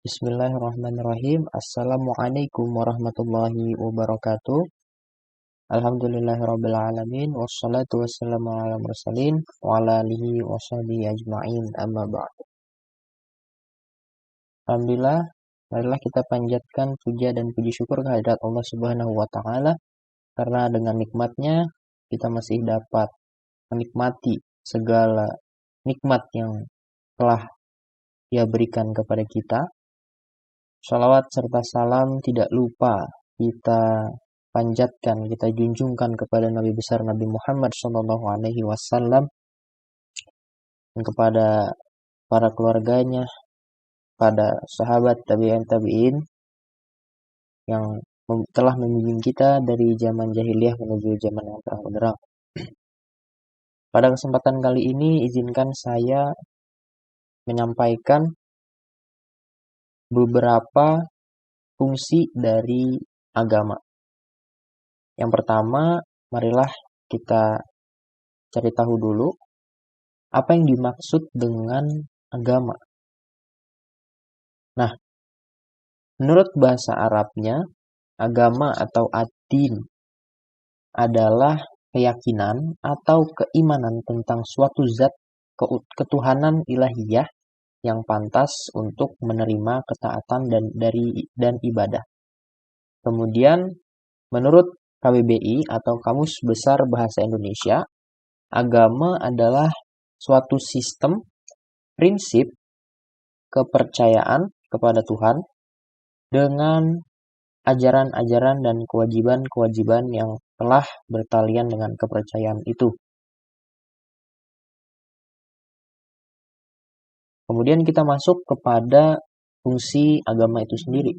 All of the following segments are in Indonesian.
Bismillahirrahmanirrahim. Assalamualaikum warahmatullahi wabarakatuh. Alhamdulillahirabbil alamin wassalatu wassalamu ala mursalin wa ala alihi washabihi ajmain amma ba'd. Alhamdulillah, marilah kita panjatkan puja dan puji syukur kehadirat Allah Subhanahu wa taala karena dengan nikmatnya kita masih dapat menikmati segala nikmat yang telah Ia berikan kepada kita. Shalawat serta salam tidak lupa kita panjatkan, kita junjungkan kepada Nabi besar Nabi Muhammad SAW dan kepada para keluarganya, pada sahabat tabi'in yang telah membimbing kita dari zaman jahiliyah menuju zaman yang terang benderang. Pada kesempatan kali ini izinkan saya menyampaikan beberapa fungsi dari agama. Yang pertama, marilah kita cari tahu dulu apa yang dimaksud dengan agama. Nah, menurut bahasa Arabnya, agama atau ad-din adalah keyakinan atau keimanan tentang suatu zat ketuhanan ilahiyah yang pantas untuk menerima ketaatan dan ibadah. Kemudian, menurut KBBI atau Kamus Besar Bahasa Indonesia, agama adalah suatu sistem, prinsip, kepercayaan kepada Tuhan dengan ajaran-ajaran dan kewajiban-kewajiban yang telah bertalian dengan kepercayaan itu. Kemudian kita masuk kepada fungsi agama itu sendiri.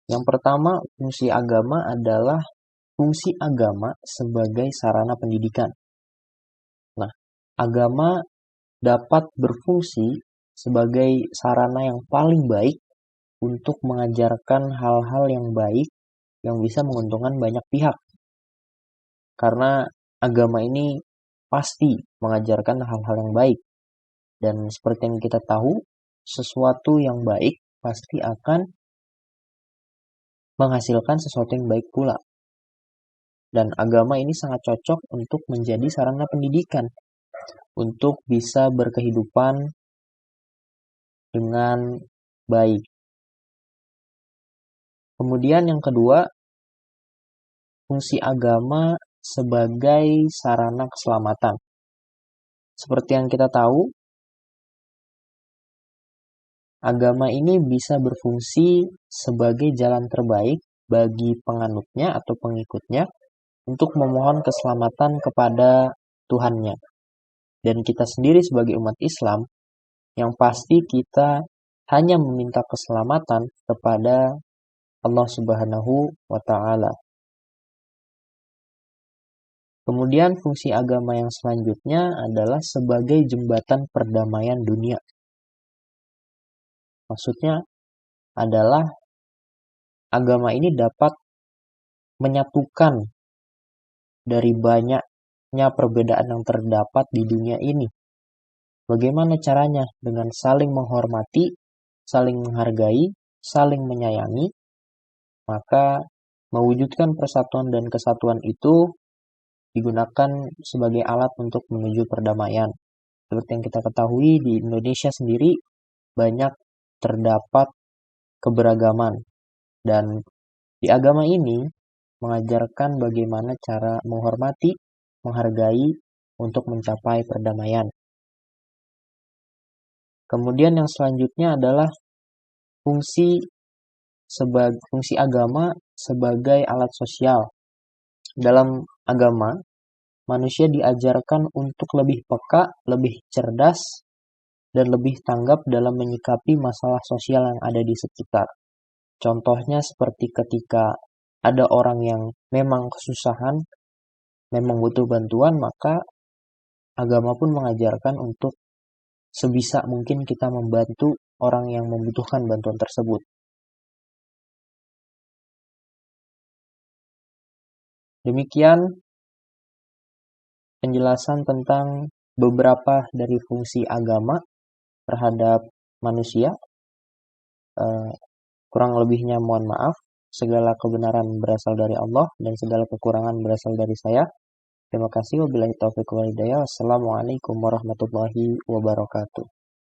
Yang pertama, fungsi agama adalah fungsi agama sebagai sarana pendidikan. Nah, agama dapat berfungsi sebagai sarana yang paling baik untuk mengajarkan hal-hal yang baik yang bisa menguntungkan banyak pihak. Karena agama ini pasti mengajarkan hal-hal yang baik. Dan seperti yang kita tahu, sesuatu yang baik pasti akan menghasilkan sesuatu yang baik pula. Dan agama ini sangat cocok untuk menjadi sarana pendidikan, untuk bisa berkehidupan dengan baik. Kemudian yang kedua, fungsi agama sebagai sarana keselamatan. Seperti yang kita tahu, agama ini bisa berfungsi sebagai jalan terbaik bagi penganutnya atau pengikutnya untuk memohon keselamatan kepada Tuhannya. Dan kita sendiri sebagai umat Islam, yang pasti kita hanya meminta keselamatan kepada Allah Subhanahu wa Ta'ala. Kemudian fungsi agama yang selanjutnya adalah sebagai jembatan perdamaian dunia. Maksudnya adalah agama ini dapat menyatukan dari banyaknya perbedaan yang terdapat di dunia ini. Bagaimana caranya? Dengan saling menghormati, saling menghargai, saling menyayangi, maka mewujudkan persatuan dan kesatuan itu digunakan sebagai alat untuk menuju perdamaian. Seperti yang kita ketahui, di Indonesia sendiri banyak terdapat keberagaman. Dan di agama ini mengajarkan bagaimana cara menghormati, menghargai untuk mencapai perdamaian. Kemudian yang selanjutnya adalah fungsi agama sebagai alat sosial. Dalam agama, manusia diajarkan untuk lebih peka, lebih cerdas, dan lebih tanggap dalam menyikapi masalah sosial yang ada di sekitar. Contohnya seperti ketika ada orang yang memang kesusahan, memang butuh bantuan, maka agama pun mengajarkan untuk sebisa mungkin kita membantu orang yang membutuhkan bantuan tersebut. Demikian penjelasan tentang beberapa dari fungsi agama terhadap manusia. Kurang lebihnya mohon maaf. Segala kebenaran berasal dari Allah dan segala kekurangan berasal dari saya. Terima kasih. Wabillahi taufiq wal hidayah. Wassalamualaikum warahmatullahi wabarakatuh.